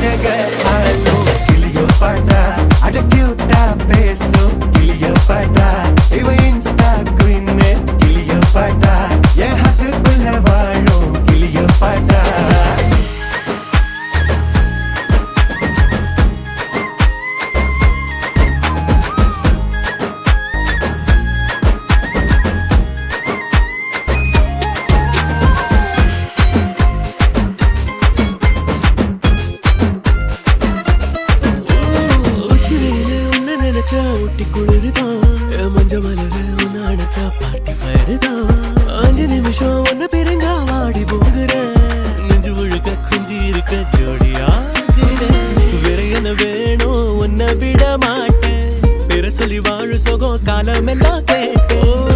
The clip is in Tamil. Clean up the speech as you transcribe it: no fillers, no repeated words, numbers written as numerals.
அழக ஆலோ கிளியோ பாட்டா அட கியூட்டா பேசும் கிளியோ பாட்டா இவ இன்ஸ்டா குயின் கிளியோ பாட்டா என் ஹார்ட்டுக்குள்ள வாழும் கிளியோ பாட்டா ஊட்டி குளிர்தான் மஞ்ச மலர உன்ன அணைச்சா பார்ட்டி ஃபயர் தான் 5 நிமிஷம் ஒன்ன பிரிஞ்சா வாடி போகிறேன் நெஞ்சு முழுக்க குஞ்சி இருக்க ஜோடியாகிறேன் வேற என்ன வேணும் உன்னை விட மாட்டேன் பேர சொல்லி வாழு சோகம் காலம் எல்லாம் கேட்டேன்